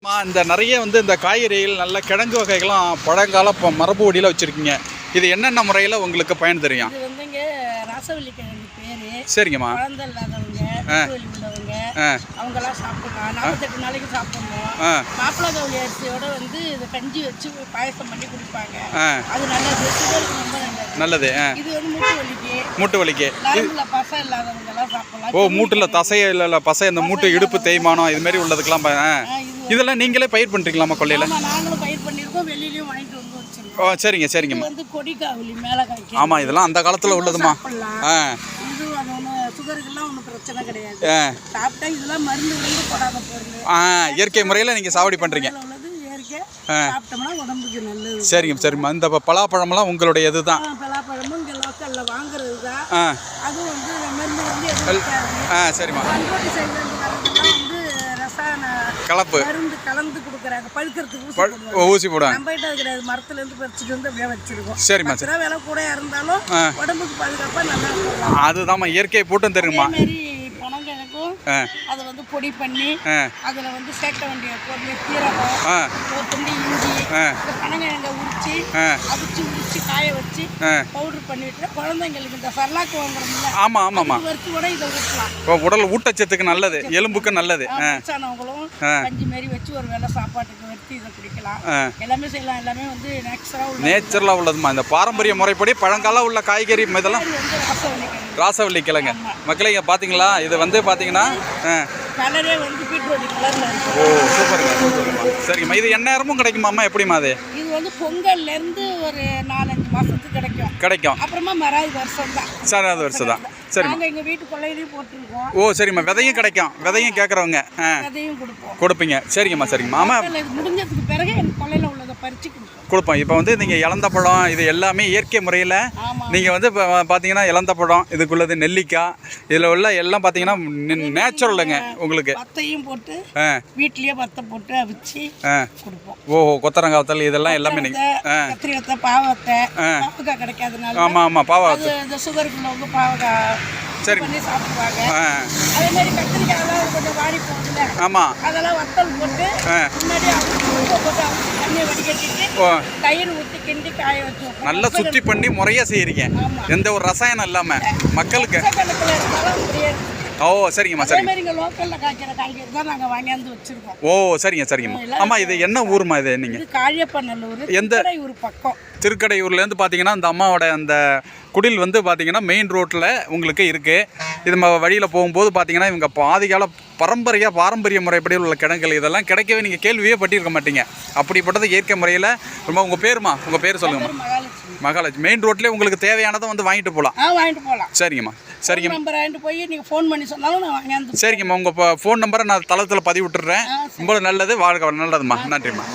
இந்த நிறைய இந்த காய்கறிகள் நல்ல கிழங்கு வகைகள்லாம் பழங்கால மரபு வழியில் வச்சுருக்கீங்க. இது என்னென்ன முறையில் உங்களுக்கு பயன் தெரியும்? இது வந்துங்க ராசவள்ளி கிழங்கு பேரு. சரிங்கம்மா. குழந்தை இல்லாதவங்க, வலி உள்ளவங்க அவங்கெல்லாம் சாப்பிடலாம். 48 நாளைக்கு சாப்பிடணும். மாப்பிள்ளை கவுளி அரிசியோட இது கஞ்சி வச்சு பாயசம் பண்ணி குடிப்பாங்க. அது நல்லது, சுகருக்கு ரொம்ப நல்லது. இது மூட்டு வலிக்கு நரம்புல பசை இல்லாதவங்க எல்லாம் சாப்பிடலாம். ஓ, மூட்டுல தசை இல்ல பசை, இந்த மூட்டு இடுப்பு தேய்மானம் இது மாதிரி உள்ளதுக்கெல்லாம் இதெல்லாம் நீங்களே பயிர் பண்றீங்களாமா கொல்லையில? நாங்களும் பயிர் பண்ணிருக்கோம், வெளியிலயும் வாங்கிட்டு வந்து வச்சிருக்கோம். ஓ சரிங்கம்மா. கொடி காவலி மேல காய்க்கும். ஆமா, இதெல்லாம் அந்த காலத்துல உள்ளதுமா. இது சுகருக்கெல்லாம் ஒன்றும் பிரச்சனை கிடையாது. சாப்பிட்டா இதெல்லாம் மருந்து போடாத பொருள். இயற்கை முறையில நீங்க சாவடி பண்றீங்க. சாப்பிட்டோம்னா உடம்புக்கு நல்லது. சரிங்கம்மா. இந்த பலாப்பழம்லாம் உங்களுடைய இதுதான்? பலாப்பழமும் இங்கே லோக்கல்ல வாங்குறது தான். அதுவும் மருந்து சரிம்மா. கலப்பு மருந்து கலந்து கொடுக்குறாங்க. பழுக்கிறதுக்கு ஊசி போடுவாங்க. நம்ம கிட்ட கிடையாது, மரத்துல இருந்து பறிச்சுட்டு வந்து அப்படியே வச்சிருக்கோம். சரிம்மா. விலை கூட இருந்தாலும் உடம்புக்கு பாதுகாப்பா நல்லா. அதுதான் இயற்கை போட்டும் தெரியுமா? பனங்கிழங்கும் அதை பொடி பண்ணி அதுல சேர்க்க வேண்டிய பொருள் சீரகம், கொத்தமல்லி, இஞ்சி, பனங்கிழங்கை உரிச்சு உரிச்சு காய வச்சு பவுடர் பண்ணிட்டு குழந்தைங்களுக்கு இந்த சர்லாக்கு வாங்குறோம்ல. ஆமா ஆமாமா. வறுத்து கூட இதை ஊட்டலாம். உடல் ஊட்டச்சத்துக்கு நல்லது, எலும்புக்கு நல்லது. வயசானவங்களும் கஞ்சி மாதிரி வச்சு ஒரு வேளை சாப்பாட்டுக்கு வறுத்து இதை குடிக்கலாம். எல்லாமே செய்யலாம். எல்லாமே நேச்சுரலா உள்ளதுமா. இந்த பாரம்பரிய முறைப்படி பழங்கால உள்ள காய்கறி இதெல்லாம் ராசவள்ளி கிழங்கு. மக்களே இங்க பாத்தீங்களா? இது பாத்தீங்கன்னா கலரே பீட்ரூட் கலர்ல இருக்கு. ஓ சூப்பருங்க. சரிங்கம்மா. இது எந்நேரமும் கிடைக்குமாம்மா? எப்படிமா அது? இது பொங்கல்ல இருந்து ஒரு 4-5 மாசத்துக்கு கிடைக்கும். அப்புறமா மறாவது வருஷம் தான். சராவது வருஷம் தான். சரி, நாங்க எங்க வீட்டு கொல்லையிலயும் போட்டுருக்கோம். ஓ சரிம்மா. விதையும் கிடைக்கும். விதையும் கேட்குறவங்க விதையும் கொடுப்பீங்க. சரிங்கம்மா. ஆமா, முடிஞ்சதுக்கு பிறகு எங்க கொல்லையில உள்ளதை பறிச்சு கொடுப்போம். இப்போ நீங்கள் இலந்த பழம் இது எல்லாமே இயற்கை முறையில் நீங்கள் இப்போ பார்த்தீங்கன்னா இலந்த பழம், இதுக்குள்ளது நெல்லிக்காய், இதில் உள்ள எல்லாம் பார்த்தீங்கன்னா நேச்சுரலுங்க. உங்களுக்கு பத்தையும் போட்டு வீட்லயே பத்தை போட்டு அவிச்சு கொடுப்போம். ஓ, கொத்தரங்காய் வத்தல் இதெல்லாம் எல்லாமே கத்திரி வத்தை, பாவத்தை, பாவக்காய் கிடைக்காதுனால ஆமாம் பாவக்காய் இந்த சுகருக்குள்ளவங்க பாவக்காய் சரி பண்ணி சாப்பிடுவாங்க. அதே மாதிரி கத்திரிக்காயெல்லாம் கொஞ்சம் வாடி போகுதுல, ஆமாம், அதெல்லாம் வத்தல் போட்டு முன்னாடி போட்டு தண்ணியை வடிகட்டிட்டு தயிர் ஊற்றி கிண்டி காய வச்சு நல்லா சுத்தி பண்ணி முறையா செய்யறீங்க. எந்த ஒரு ரசாயனம் இல்லாம மக்களுக்கு. ஓ சரிங்கம்மா. சரிங்க. லோக்கல்ல காய்க்கிற காய்கறி தான் நாங்க வாங்கியாந்து வச்சிருக்கோம். ஓ சரிங்கம்மா. ஆமா, இது என்ன ஊருமா இது? நீங்க காழியப்பநல்லூர், எந்த ஊர் பக்கம்? திருக்கடையூர்லேருந்து பார்த்தீங்கன்னா அந்த அம்மாவோட அந்த குடில் பார்த்தீங்கன்னா மெயின் ரோட்டில் உங்களுக்கு இருக்குது. இது வழியில் போகும்போது பார்த்தீங்கன்னா இவங்க பாதிகால பாரம்பரிய முறைப்படி உள்ள கிழங்குகள் இதெல்லாம் கிடைக்கவே நீங்கள் கேள்வியே பட்டிருக்க மாட்டீங்க. அப்படிப்பட்டது இயற்கை முறையில் ரொம்ப. உங்கள் பேருமா? உங்கள் பேர் சொல்லுங்கம்மா. மகாலட்சுமி. மெயின் ரோட்லேயே உங்களுக்கு தேவையானதை வாங்கிட்டு போகலாம். சரிங்கம்மா. சரிங்க. போய் நீங்கள் ஃபோன் பண்ணி சொன்னாலும் நான் வாங்கியாந்து. சரிங்கம்மா. உங்கள் ஃபோன் நம்பரை நான் தளத்தில் பதிவிட்டுறேன். ரொம்ப நல்லது. வாழ்க்கை நல்லதும்மா. நன்றிம்மா.